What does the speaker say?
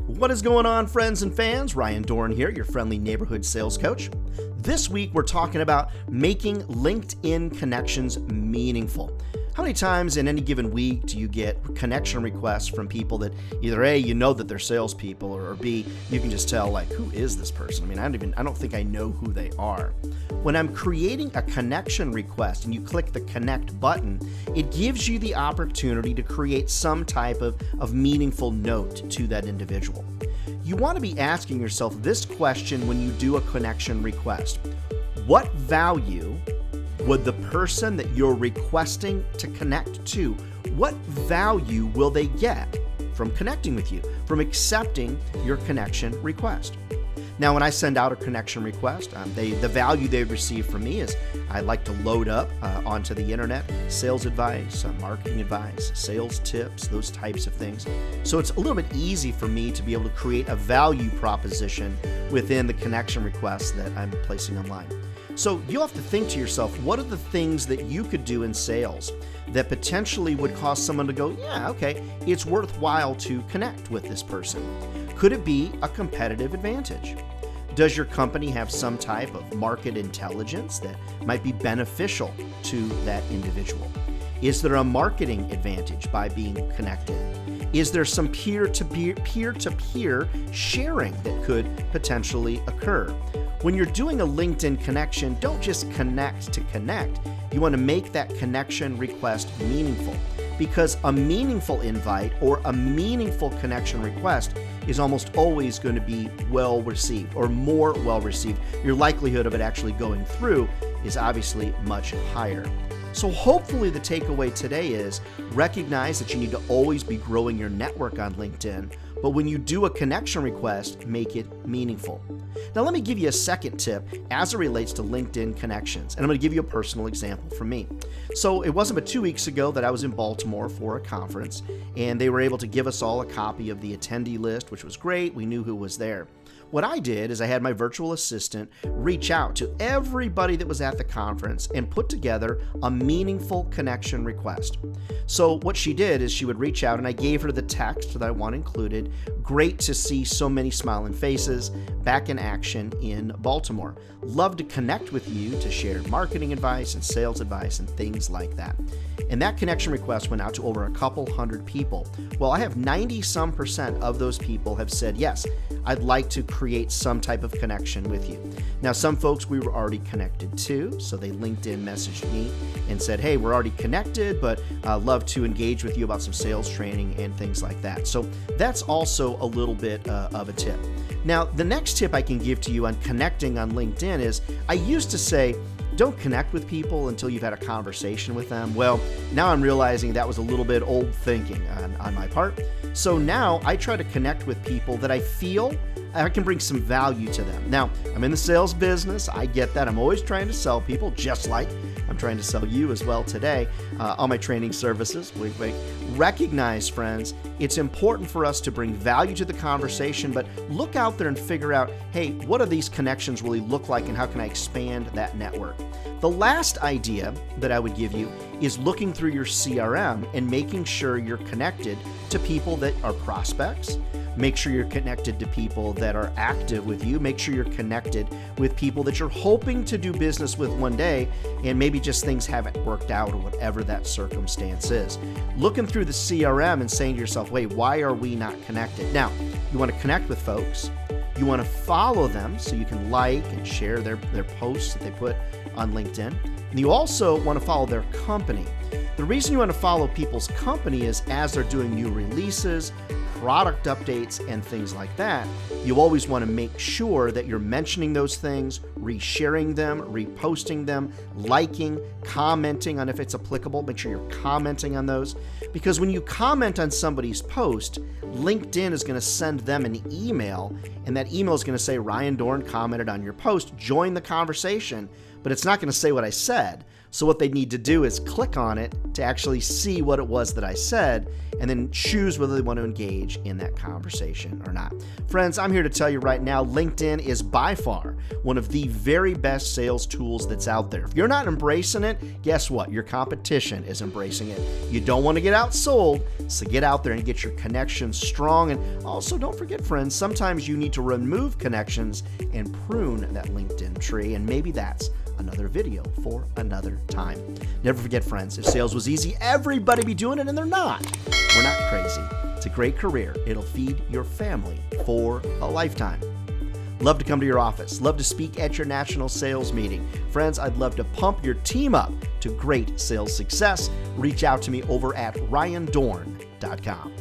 What is going on, friends and fans? Ryan Dohrn here, your friendly neighborhood sales coach. This week, we're talking about making LinkedIn connections meaningful. How many times in any given week do you get connection requests from people that either A, you know that they're salespeople, or B, you can just tell, like, who is this person? I mean, I don't think I know who they are. When I'm creating a connection request and you click the connect button, it gives you the opportunity to create some type of meaningful note to that individual. You want to be asking yourself this question when you do a connection request. What value would the person that you're requesting to connect to, what value will they get from connecting with you, from accepting your connection request? Now, when I send out a connection request, the value they receive from me is I like to load up onto the internet sales advice, marketing advice, sales tips, those types of things. So it's a little bit easy for me to be able to create a value proposition within the connection request that I'm placing online. So you'll have to think to yourself, what are the things that you could do in sales that potentially would cause someone to go, yeah, okay, it's worthwhile to connect with this person? Could it be a competitive advantage? Does your company have some type of market intelligence that might be beneficial to that individual? Is there a marketing advantage by being connected? Is there some peer-to-peer sharing that could potentially occur? When you're doing a LinkedIn connection, don't just connect to connect. You want to make that connection request meaningful, because a meaningful invite or a meaningful connection request is almost always going to be well received or more well received. Your likelihood of it actually going through is obviously much higher. So hopefully the takeaway today is recognize that you need to always be growing your network on LinkedIn, but when you do a connection request, make it meaningful. Now let me give you a second tip as it relates to LinkedIn connections, and I'm going to give you a personal example from me. So it wasn't but 2 weeks ago that I was in Baltimore for a conference, and they were able to give us all a copy of the attendee list, which was great. We knew who was there. What I did is I had my virtual assistant reach out to everybody that was at the conference and put together a meaningful connection request. So what she did is she would reach out, and I gave her the text that I want included. Great to see so many smiling faces back in action in Baltimore. Love to connect with you to share marketing advice and sales advice and things like that. And that connection request went out to over a couple hundred people. Well, I have 90% of those people have said, yes, I'd like to create some type of connection with you. Now, some folks we were already connected to, so they LinkedIn messaged me and said, hey, we're already connected, but love to engage with you about some sales training and things like that. So that's also a little bit of a tip. Now, the next tip I can give to you on connecting on LinkedIn is I used to say, don't connect with people until you've had a conversation with them. Well, now I'm realizing that was a little bit old thinking on my part. So now I try to connect with people that I feel I can bring some value to them. Now, I'm in the sales business. I get that. I'm always trying to sell people, just like I'm trying to sell you as well today on my training services. Recognize, friends, it's important for us to bring value to the conversation, but look out there and figure out, hey, what do these connections really look like and how can I expand that network? The last idea that I would give you is looking through your CRM and making sure you're connected to people that are prospects. Make sure you're connected to people that are active with you. Make sure you're connected with people that you're hoping to do business with one day, and maybe just things haven't worked out or whatever that circumstance is. Looking through the CRM and saying to yourself, wait, why are we not connected? Now, you want to connect with folks. You want to follow them so you can like and share their posts that they put on LinkedIn. And you also want to follow their company. The reason you want to follow people's company is as they're doing new releases, product updates, and things like that, you always want to make sure that you're mentioning those things, resharing them, reposting them, liking, commenting on if it's applicable. Make sure you're commenting on those, because when you comment on somebody's post, LinkedIn is going to send them an email, and that email is going to say, Ryan Dohrn commented on your post, join the conversation, but it's not going to say what I said. So what they need to do is click on it to actually see what it was that I said, and then choose whether they want to engage in that conversation or not. Friends, I'm here to tell you right now, LinkedIn is by far one of the very best sales tools that's out there. If you're not embracing it, guess what? Your competition is embracing it. You don't want to get outsold, so get out there and get your connections strong. And also, don't forget, friends, sometimes you need to remove connections and prune that LinkedIn tree, and maybe that's another video for another time. Never forget, friends, if sales was easy, everybody be doing it, and they're not. We're not crazy. It's a great career. It'll feed your family for a lifetime. Love to come to your office. Love to speak at your national sales meeting. Friends, I'd love to pump your team up to great sales success. Reach out to me over at ryandohrn.com.